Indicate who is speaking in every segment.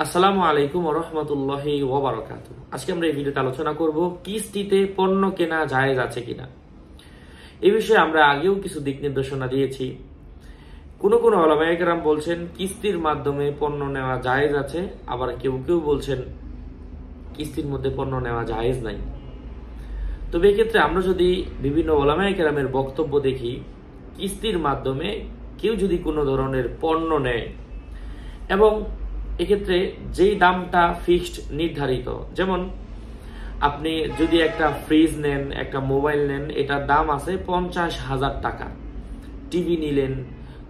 Speaker 1: আসসালামু আলাইকুম ওয়া রাহমাতুল্লাহি ওয়া বারাকাতুহু। আজকে আমরা এই ভিডিওতে আলোচনা করব কিস্তিতে পণ্য কেনা জায়েজ আছে কিনা। এই বিষয়ে আমরা আগেও কিছু দিক নির্দেশনা দিয়েছি। কোন কোন উলামায়ে কেরাম বলছেন কিস্তির মাধ্যমে পণ্য নেওয়া জায়েজ আছে, আবার কেউ কেউ বলছেন কিস্তির মধ্যে পণ্য নেওয়া জায়েজ নাই। তবে এক্ষেত্রে আমরা যদি বিভিন্ন উলামায়ে কেরামের বক্তব্য দেখি, কিস্তির মাধ্যমে কেউ যদি কোনো ধরনের পণ্য নেয় এবং এক্ষেত্রে যেই দামটা ফিক্সড নির্ধারিত, যেমন আপনি যদি একটা ফ্রিজ নেন, একটা মোবাইল নেন, এটার দাম আছে 50,000 টাকা। টিভি নিলেন,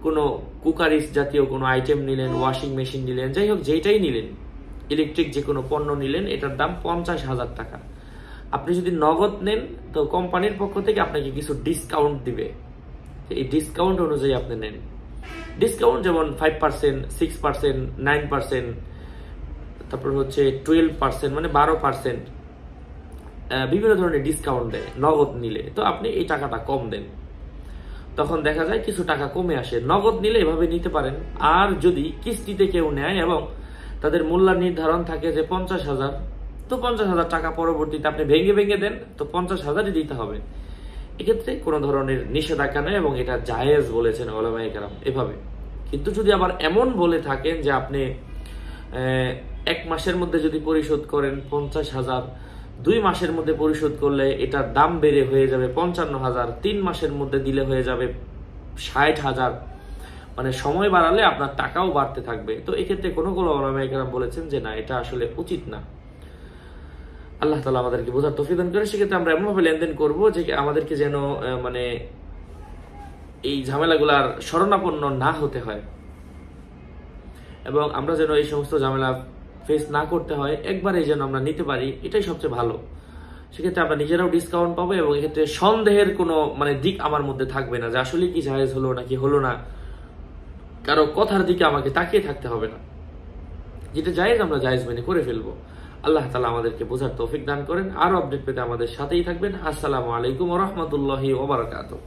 Speaker 1: কোনো কুকারিস জাতীয় কোনো আইটেম নিলেন, ওয়াশিং মেশিন নিলেন, যাই হোক যেটাই নিলেন, ইলেকট্রিক যে কোনো পণ্য নিলেন, এটার দাম 50,000 টাকা। আপনি যদি নগদ নেন তো কোম্পানির পক্ষ থেকে আপনাকে কিছু ডিসকাউন্ট দিবে, এই ডিসকাউন্ট অনুযায়ী আপনি নেন। ডিসকাউন্ট যেমন 5%, 6%, 9%, তারপর হচ্ছে 12%, মানে 12%, বিভিন্ন ধরনের ডিসকাউন্ট দেয় নগদ নিলে। তো আপনি এই টাকাটা কম দেন, তখন দেখা যায় কিছু টাকা কমে আসে। নগদ নিলে এভাবে নিতে পারেন। আর যদি কিস্তিতে কেউ নেয় এবং তাদের মূল্য নির্ধারণ থাকে যে 50,000, তো 50,000 টাকা পরবর্তীতে আপনি ভেঙে ভেঙে দেন, তো 50,000ই দিতে হবে। এক্ষেত্রে কোনো ধরনের নিষেধাজ্ঞা নেই এবং এটা জায়েজ বলেছেন উলামায়ে কেরাম এভাবে। কিন্তু যদি আবার এমন বলে থাকেন যে আপনি 1 মাসের মধ্যে যদি পরিশোধ করেন 50,000, 2 মাসের মধ্যে পরিশোধ করলে এটার দাম বেড়ে হয়ে যাবে 55,000, 3 মাসের মধ্যে দিলে হয়ে যাবে 60,000, মানে সময় বাড়ালে আপনার টাকাও বাড়তে থাকবে। তো এক্ষেত্রে কোনো কোনো উলামায়ে কেরাম বলেছেন যে না, এটা আসলে উচিত না। আল্লাহ তাআলা আমাদেরকে বোঝার তৌফিক দান করেন। সেক্ষেত্রে আমরা এমনভাবে লেনদেন করবো যে আমাদেরকে যেন মানে এই ঝামেলাগুলার শরণাপন্ন না হতে হয় এবং আমরা যেন এই সমস্ত ঝামেলা ফেস না করতে হয়, একবারে যেন আমরা নিতে পারি, এটাই সবচেয়ে ভালো। সেক্ষেত্রে আমরা নিজেরাও ডিসকাউন্ট পাবো এবং এক্ষেত্রে সন্দেহের কোনো দিক আমার মধ্যে থাকবে না যে আসলে কি জায়েজ হলো নাকি হলো না, কারো কথার দিকে আমাকে তাকিয়ে থাকতে হবে না। যেটা জায়েজ আমরা জায়েজ মেনে করে ফেলবো। আল্লাহ তাআলা আমাদেরকে বোঝার তৌফিক দান করেন। আরো আপডেট পেতে আমাদের সাথেই থাকবেন। আসসালামু আলাইকুম ওয়া রাহমাতুল্লাহি ওয়া বারাকাতুহু।